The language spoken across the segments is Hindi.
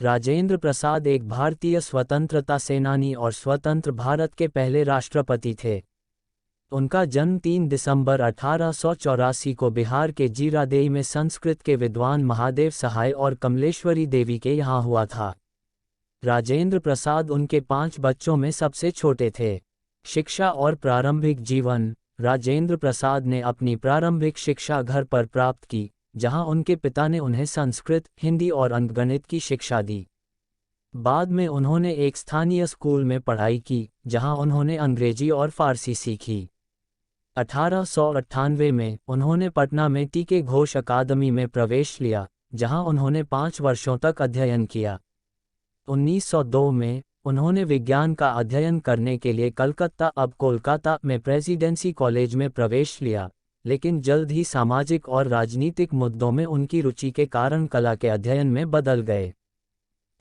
राजेंद्र प्रसाद एक भारतीय स्वतंत्रता सेनानी और स्वतंत्र भारत के पहले राष्ट्रपति थे। उनका जन्म 3 दिसंबर 1884 को बिहार के जीरादेई में संस्कृत के विद्वान महादेव सहाय और कमलेश्वरी देवी के यहाँ हुआ था। राजेंद्र प्रसाद उनके 5 बच्चों में सबसे छोटे थे। शिक्षा और प्रारंभिक जीवन। राजेंद्र प्रसाद ने अपनी प्रारंभिक शिक्षा घर पर प्राप्त की, जहां उनके पिता ने उन्हें संस्कृत, हिंदी और अंकगणित की शिक्षा दी। बाद में उन्होंने एक स्थानीय स्कूल में पढ़ाई की, जहां उन्होंने अंग्रेजी और फारसी सीखी। 1898 में उन्होंने पटना में टी.के. घोष अकादमी में प्रवेश लिया, जहां उन्होंने 5 वर्षों तक अध्ययन किया। 1902 में उन्होंने विज्ञान का अध्ययन करने के लिए कलकत्ता, अब कोलकाता में प्रेसिडेंसी कॉलेज में प्रवेश लिया, लेकिन जल्द ही सामाजिक और राजनीतिक मुद्दों में उनकी रुचि के कारण कला के अध्ययन में बदल गए।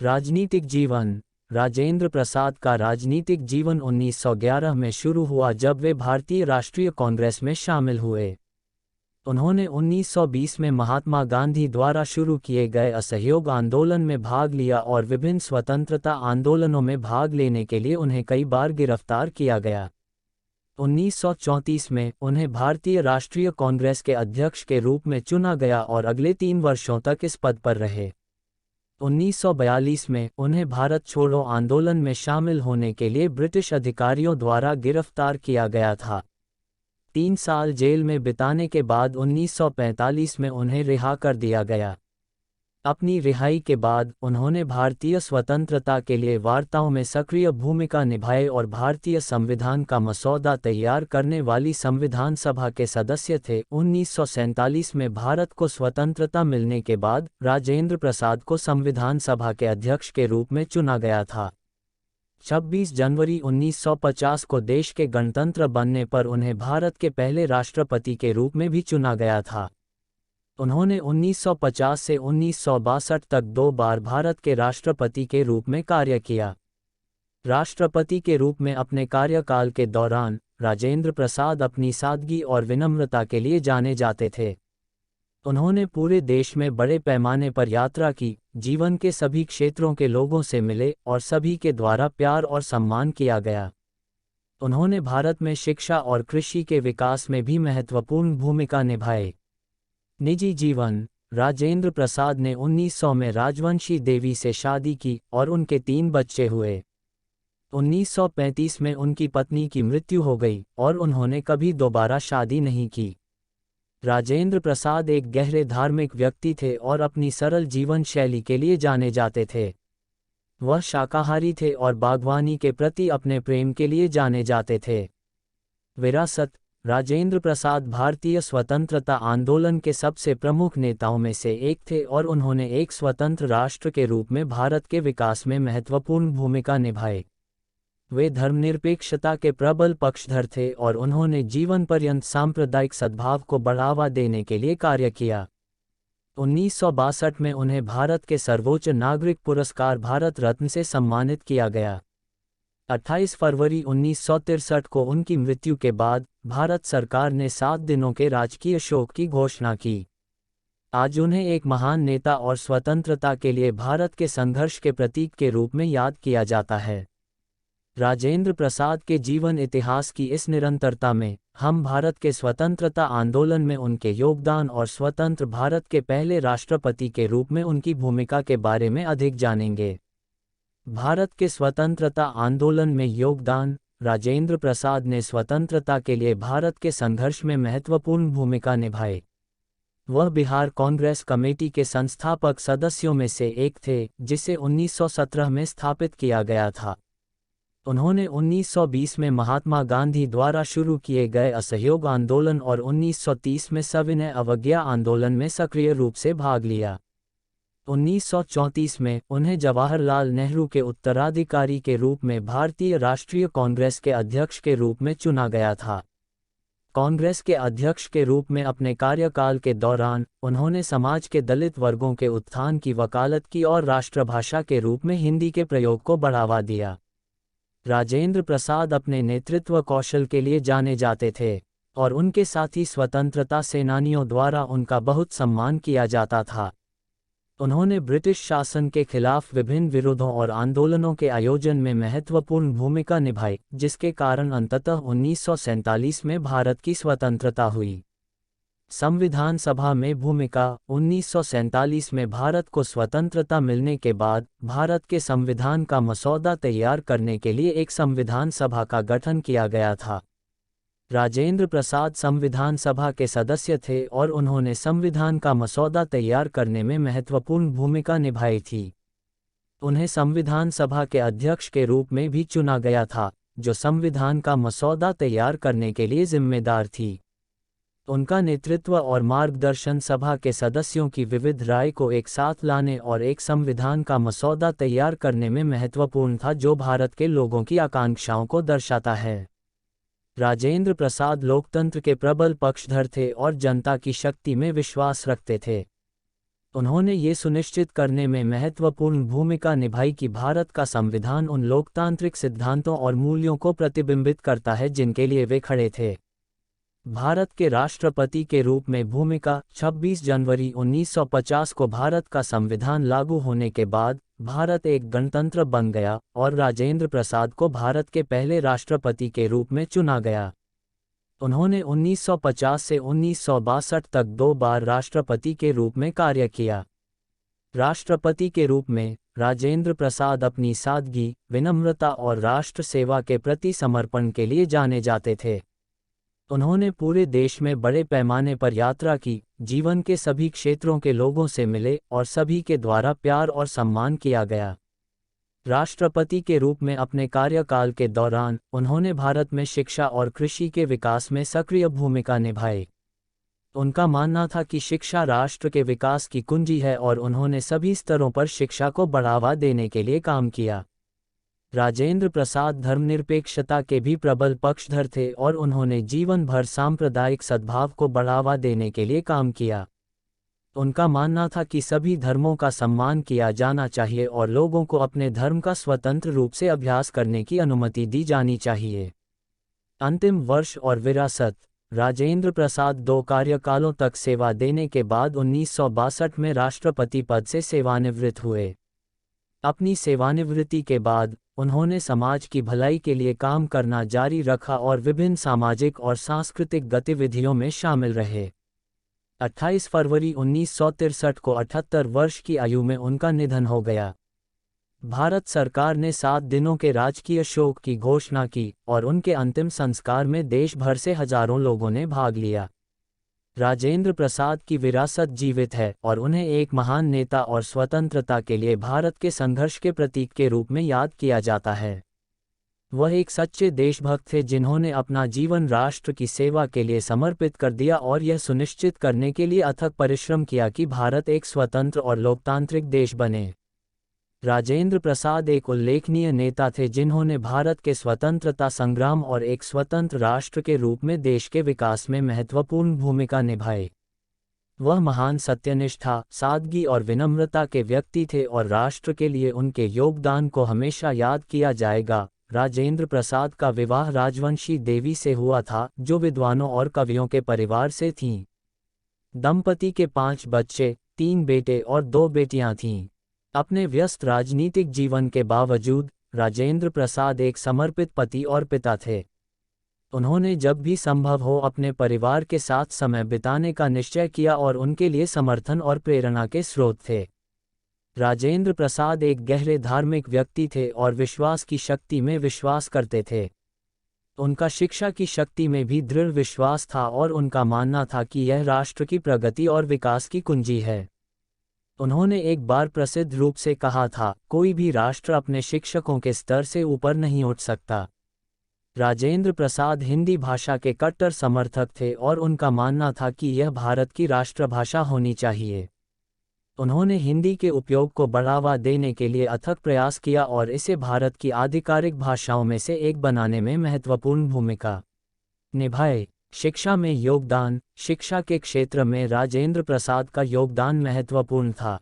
राजनीतिक जीवन। राजेंद्र प्रसाद का राजनीतिक जीवन 1911 में शुरू हुआ, जब वे भारतीय राष्ट्रीय कांग्रेस में शामिल हुए। उन्होंने 1920 में महात्मा गांधी द्वारा शुरू किए गए असहयोग आंदोलन में भाग लिया और विभिन्न स्वतंत्रता आंदोलनों में भाग लेने के लिए उन्हें कई बार गिरफ्तार किया गया। 1934 में उन्हें भारतीय राष्ट्रीय कांग्रेस के अध्यक्ष के रूप में चुना गया और अगले 3 वर्षों तक इस पद पर रहे। 1942 में उन्हें भारत छोड़ो आंदोलन में शामिल होने के लिए ब्रिटिश अधिकारियों द्वारा गिरफ्तार किया गया था। 3 साल जेल में बिताने के बाद 1945 में उन्हें रिहा कर दिया गया। अपनी रिहाई के बाद उन्होंने भारतीय स्वतंत्रता के लिए वार्ताओं में सक्रिय भूमिका निभाई और भारतीय संविधान का मसौदा तैयार करने वाली संविधान सभा के सदस्य थे। 1947 में भारत को स्वतंत्रता मिलने के बाद राजेंद्र प्रसाद को संविधान सभा के अध्यक्ष के रूप में चुना गया था। 26 जनवरी 1950 को देश के गणतंत्र बनने पर उन्हें भारत के पहले राष्ट्रपति के रूप में भी चुना गया था। उन्होंने 1950 से 1962 तक 2 बार भारत के राष्ट्रपति के रूप में कार्य किया। राष्ट्रपति के रूप में अपने कार्यकाल के दौरान राजेंद्र प्रसाद अपनी सादगी और विनम्रता के लिए जाने जाते थे। उन्होंने पूरे देश में बड़े पैमाने पर यात्रा की, जीवन के सभी क्षेत्रों के लोगों से मिले और सभी के द्वारा प्यार और सम्मान किया गया। उन्होंने भारत में शिक्षा और कृषि के विकास में भी महत्वपूर्ण भूमिका निभाई। निजी जीवन। राजेंद्र प्रसाद ने 1900 में राजवंशी देवी से शादी की और उनके 3 बच्चे हुए। 1935 में उनकी पत्नी की मृत्यु हो गई और उन्होंने कभी दोबारा शादी नहीं की। राजेंद्र प्रसाद एक गहरे धार्मिक व्यक्ति थे और अपनी सरल जीवन शैली के लिए जाने जाते थे। वह शाकाहारी थे और बागवानी के प्रति अपने प्रेम के लिए जाने जाते थे। विरासत। राजेंद्र प्रसाद भारतीय स्वतंत्रता आंदोलन के सबसे प्रमुख नेताओं में से एक थे और उन्होंने एक स्वतंत्र राष्ट्र के रूप में भारत के विकास में महत्वपूर्ण भूमिका निभाई। वे धर्मनिरपेक्षता के प्रबल पक्षधर थे और उन्होंने जीवन पर्यंत सांप्रदायिक सद्भाव को बढ़ावा देने के लिए कार्य किया। 1962 में उन्हें भारत के सर्वोच्च नागरिक पुरस्कार भारत रत्न से सम्मानित किया गया। 28 फरवरी 1963 को उनकी मृत्यु के बाद भारत सरकार ने 7 दिनों के राजकीय शोक की घोषणा की। आज उन्हें एक महान नेता और स्वतंत्रता के लिए भारत के संघर्ष के प्रतीक के रूप में याद किया जाता है। राजेंद्र प्रसाद के जीवन इतिहास की इस निरंतरता में हम भारत के स्वतंत्रता आंदोलन में उनके योगदान और स्वतंत्र भारत के पहले राष्ट्रपति के रूप में उनकी भूमिका के बारे में अधिक जानेंगे। भारत के स्वतंत्रता आंदोलन में योगदान। राजेंद्र प्रसाद ने स्वतंत्रता के लिए भारत के संघर्ष में महत्वपूर्ण भूमिका निभाई। वह बिहार कांग्रेस कमेटी के संस्थापक सदस्यों में से एक थे, जिसे 1917 में स्थापित किया गया था। उन्होंने 1920 में महात्मा गांधी द्वारा शुरू किए गए असहयोग आंदोलन और 1930 में सविनय अवज्ञा आंदोलन में सक्रिय रूप से भाग लिया। 1934 में उन्हें जवाहरलाल नेहरू के उत्तराधिकारी के रूप में भारतीय राष्ट्रीय कांग्रेस के अध्यक्ष के रूप में चुना गया था। कांग्रेस के अध्यक्ष के रूप में अपने कार्यकाल के दौरान उन्होंने समाज के दलित वर्गों के उत्थान की वकालत की और राष्ट्रभाषा के रूप में हिंदी के प्रयोग को बढ़ावा दिया। राजेंद्र प्रसाद अपने नेतृत्व कौशल के लिए जाने जाते थे और उनके साथी स्वतंत्रता सेनानियों द्वारा उनका बहुत सम्मान किया जाता था। उन्होंने ब्रिटिश शासन के खिलाफ विभिन्न विरोधों और आंदोलनों के आयोजन में महत्वपूर्ण भूमिका निभाई, जिसके कारण अंततः 1947 में भारत की स्वतंत्रता हुई। संविधान सभा में भूमिका 1947 में भारत को स्वतंत्रता मिलने के बाद भारत के संविधान का मसौदा तैयार करने के लिए एक संविधान सभा का गठन किया गया था। राजेंद्र प्रसाद संविधान सभा के सदस्य थे और उन्होंने संविधान का मसौदा तैयार करने में महत्वपूर्ण भूमिका निभाई थी। उन्हें संविधान सभा के अध्यक्ष के रूप में भी चुना गया था, जो संविधान का मसौदा तैयार करने के लिए जिम्मेदार थी। उनका नेतृत्व और मार्गदर्शन सभा के सदस्यों की विविध राय को एक साथ लाने और एक संविधान का मसौदा तैयार करने में महत्वपूर्ण था, जो भारत के लोगों की आकांक्षाओं को दर्शाता है। राजेंद्र प्रसाद लोकतंत्र के प्रबल पक्षधर थे और जनता की शक्ति में विश्वास रखते थे। उन्होंने ये सुनिश्चित करने में महत्वपूर्ण भूमिका निभाई कि भारत का संविधान उन लोकतांत्रिक सिद्धांतों और मूल्यों को प्रतिबिंबित करता है जिनके लिए वे खड़े थे। भारत के राष्ट्रपति के रूप में भूमिका 26 जनवरी 1950 को भारत का संविधान लागू होने के बाद भारत एक गणतंत्र बन गया और राजेंद्र प्रसाद को भारत के पहले राष्ट्रपति के रूप में चुना गया। उन्होंने 1950 से 1962 तक 2 बार राष्ट्रपति के रूप में कार्य किया। राष्ट्रपति के रूप में राजेंद्र प्रसाद अपनी सादगी, विनम्रता और राष्ट्र सेवा के प्रति समर्पण के लिए जाने जाते थे। उन्होंने पूरे देश में बड़े पैमाने पर यात्रा की, जीवन के सभी क्षेत्रों के लोगों से मिले और सभी के द्वारा प्यार और सम्मान किया गया। राष्ट्रपति के रूप में अपने कार्यकाल के दौरान उन्होंने भारत में शिक्षा और कृषि के विकास में सक्रिय भूमिका निभाई। उनका मानना था कि शिक्षा राष्ट्र के विकास की कुंजी है और उन्होंने सभी स्तरों पर शिक्षा को बढ़ावा देने के लिए काम किया। राजेंद्र प्रसाद धर्मनिरपेक्षता के भी प्रबल पक्षधर थे और उन्होंने जीवन भर सांप्रदायिक सद्भाव को बढ़ावा देने के लिए काम किया। उनका मानना था कि सभी धर्मों का सम्मान किया जाना चाहिए और लोगों को अपने धर्म का स्वतंत्र रूप से अभ्यास करने की अनुमति दी जानी चाहिए। अंतिम वर्ष और विरासत। राजेंद्र प्रसाद 2 कार्यकालों तक सेवा देने के बाद 1962 में राष्ट्रपति पद से सेवानिवृत्त हुए। अपनी सेवानिवृत्ति के बाद उन्होंने समाज की भलाई के लिए काम करना जारी रखा और विभिन्न सामाजिक और सांस्कृतिक गतिविधियों में शामिल रहे। 28 फरवरी 1963 को 78 वर्ष की आयु में उनका निधन हो गया। भारत सरकार ने 7 दिनों के राजकीय शोक की घोषणा की और उनके अंतिम संस्कार में देश भर से हजारों लोगों ने भाग लिया। राजेंद्र प्रसाद की विरासत जीवित है और उन्हें एक महान नेता और स्वतंत्रता के लिए भारत के संघर्ष के प्रतीक के रूप में याद किया जाता है। वह एक सच्चे देशभक्त थे जिन्होंने अपना जीवन राष्ट्र की सेवा के लिए समर्पित कर दिया और यह सुनिश्चित करने के लिए अथक परिश्रम किया कि भारत एक स्वतंत्र और लोकतांत्रिक देश बने। राजेंद्र प्रसाद एक उल्लेखनीय नेता थे जिन्होंने भारत के स्वतंत्रता संग्राम और एक स्वतंत्र राष्ट्र के रूप में देश के विकास में महत्वपूर्ण भूमिका निभाई। वह महान सत्यनिष्ठा, सादगी और विनम्रता के व्यक्ति थे और राष्ट्र के लिए उनके योगदान को हमेशा याद किया जाएगा। राजेंद्र प्रसाद का विवाह राजवंशी देवी से हुआ था, जो विद्वानों और कवियों के परिवार से थीं। दंपति के 5 बच्चे, 3 बेटे और 2 बेटियां थीं। अपने व्यस्त राजनीतिक जीवन के बावजूद राजेंद्र प्रसाद एक समर्पित पति और पिता थे। उन्होंने जब भी संभव हो अपने परिवार के साथ समय बिताने का निश्चय किया और उनके लिए समर्थन और प्रेरणा के स्रोत थे। राजेंद्र प्रसाद एक गहरे धार्मिक व्यक्ति थे और विश्वास की शक्ति में विश्वास करते थे। उनका शिक्षा की शक्ति में भी दृढ़ विश्वास था और उनका मानना था कि यह राष्ट्र की प्रगति और विकास की कुंजी है। उन्होंने एक बार प्रसिद्ध रूप से कहा था, कोई भी राष्ट्र अपने शिक्षकों के स्तर से ऊपर नहीं उठ सकता। राजेंद्र प्रसाद हिंदी भाषा के कट्टर समर्थक थे और उनका मानना था कि यह भारत की राष्ट्रभाषा होनी चाहिए। उन्होंने हिंदी के उपयोग को बढ़ावा देने के लिए अथक प्रयास किया और इसे भारत की आधिकारिक भाषाओं में से एक बनाने में महत्वपूर्ण भूमिका निभाई। शिक्षा में योगदान। शिक्षा के क्षेत्र में राजेंद्र प्रसाद का योगदान महत्वपूर्ण था।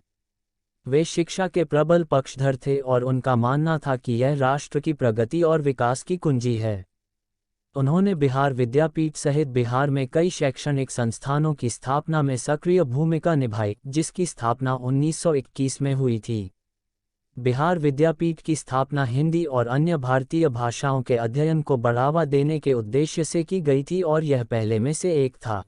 वे शिक्षा के प्रबल पक्षधर थे और उनका मानना था कि यह राष्ट्र की प्रगति और विकास की कुंजी है। उन्होंने बिहार विद्यापीठ सहित बिहार में कई शैक्षणिक संस्थानों की स्थापना में सक्रिय भूमिका निभाई, जिसकी स्थापना 1921 में हुई थी। बिहार विद्यापीठ की स्थापना हिंदी और अन्य भारतीय भाषाओं के अध्ययन को बढ़ावा देने के उद्देश्य से की गई थी और यह पहले में से एक था।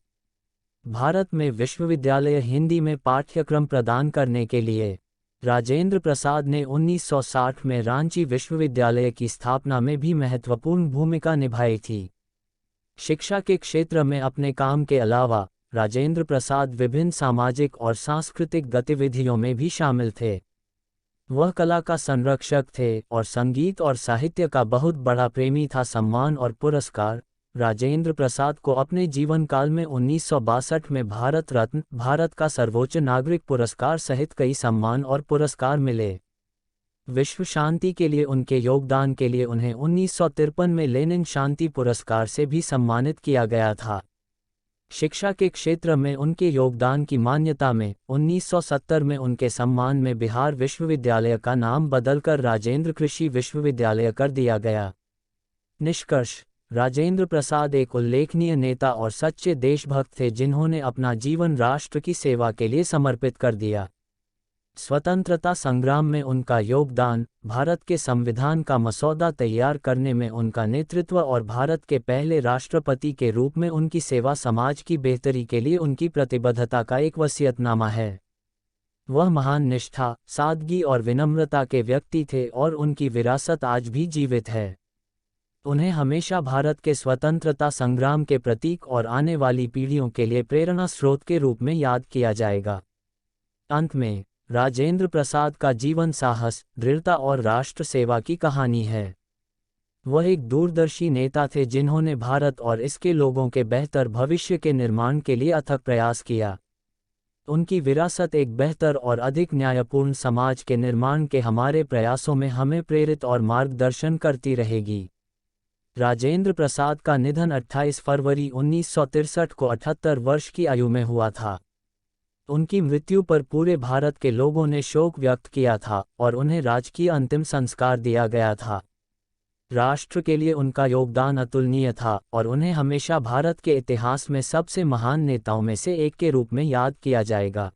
भारत में विश्वविद्यालय हिंदी में पाठ्यक्रम प्रदान करने के लिए राजेंद्र प्रसाद ने 1960 में रांची विश्वविद्यालय की स्थापना में भी महत्वपूर्ण भूमिका निभाई थी। शिक्षा के क्षेत्र में अपने काम के अलावा राजेंद्र प्रसाद विभिन्न सामाजिक और सांस्कृतिक गतिविधियों में भी शामिल थे। वह कला का संरक्षक थे और संगीत और साहित्य का बहुत बड़ा प्रेमी था। सम्मान और पुरस्कार। राजेंद्र प्रसाद को अपने जीवन काल में 1962 में भारत रत्न, भारत का सर्वोच्च नागरिक पुरस्कार सहित कई सम्मान और पुरस्कार मिले। विश्व शांति के लिए उनके योगदान के लिए उन्हें 1953 में लेनिन शांति पुरस्कार से भी सम्मानित किया गया था। शिक्षा के क्षेत्र में उनके योगदान की मान्यता में 1970 में उनके सम्मान में बिहार विश्वविद्यालय का नाम बदलकर राजेंद्र कृषि विश्वविद्यालय कर दिया गया। निष्कर्ष। राजेंद्र प्रसाद एक उल्लेखनीय नेता और सच्चे देशभक्त थे जिन्होंने अपना जीवन राष्ट्र की सेवा के लिए समर्पित कर दिया। स्वतंत्रता संग्राम में उनका योगदान, भारत के संविधान का मसौदा तैयार करने में उनका नेतृत्व और भारत के पहले राष्ट्रपति के रूप में उनकी सेवा समाज की बेहतरी के लिए उनकी प्रतिबद्धता का एक वसीयतनामा है। वह महान निष्ठा, सादगी और विनम्रता के व्यक्ति थे और उनकी विरासत आज भी जीवित है। उन्हें हमेशा भारत के स्वतंत्रता संग्राम के प्रतीक और आने वाली पीढ़ियों के लिए प्रेरणा स्रोत के रूप में याद किया जाएगा। अंत में, राजेंद्र प्रसाद का जीवन साहस, दृढ़ता और राष्ट्र सेवा की कहानी है। वह एक दूरदर्शी नेता थे जिन्होंने भारत और इसके लोगों के बेहतर भविष्य के निर्माण के लिए अथक प्रयास किया। उनकी विरासत एक बेहतर और अधिक न्यायपूर्ण समाज के निर्माण के हमारे प्रयासों में हमें प्रेरित और मार्गदर्शन करती रहेगी। राजेंद्र प्रसाद का निधन 28 फरवरी 1963 को 78 वर्ष की आयु में हुआ था। उनकी मृत्यु पर पूरे भारत के लोगों ने शोक व्यक्त किया था और उन्हें राजकीय अंतिम संस्कार दिया गया था। राष्ट्र के लिए उनका योगदान अतुलनीय था और उन्हें हमेशा भारत के इतिहास में सबसे महान नेताओं में से एक के रूप में याद किया जाएगा।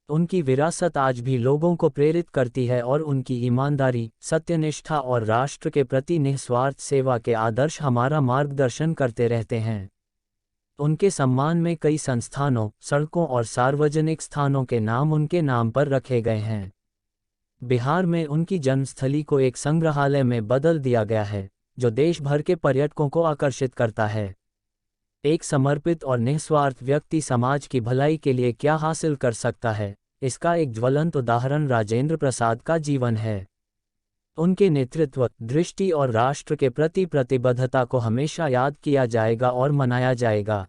उनकी विरासत आज भी लोगों को प्रेरित करती है और उनकी ईमानदारी, सत्यनिष्ठा और राष्ट्र के प्रति निस्वार्थ सेवा के आदर्श हमारा मार्गदर्शन करते रहते हैं। उनके सम्मान में कई संस्थानों, सड़कों और सार्वजनिक स्थानों के नाम उनके नाम पर रखे गए हैं। बिहार में उनकी जन्मस्थली को एक संग्रहालय में बदल दिया गया है, जो देश भर के पर्यटकों को आकर्षित करता है। एक समर्पित और निस्वार्थ व्यक्ति समाज की भलाई के लिए क्या हासिल कर सकता है, इसका एक ज्वलंत उदाहरण राजेंद्र प्रसाद का जीवन है। उनके नेतृत्व, दृष्टि और राष्ट्र के प्रति प्रतिबद्धता को हमेशा याद किया जाएगा और मनाया जाएगा।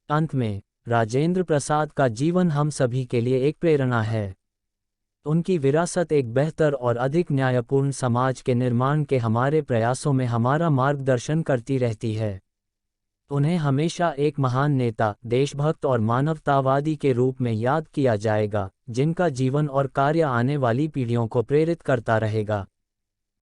अंत में, राजेंद्र प्रसाद का जीवन हम सभी के लिए एक प्रेरणा है। उनकी विरासत एक बेहतर और अधिक न्यायपूर्ण समाज के निर्माण के हमारे प्रयासों में हमारा मार्गदर्शन करती रहती है। उन्हें हमेशा एक महान नेता, देशभक्त और मानवतावादी के रूप में याद किया जाएगा, जिनका जीवन और कार्य आने वाली पीढ़ियों को प्रेरित करता रहेगा।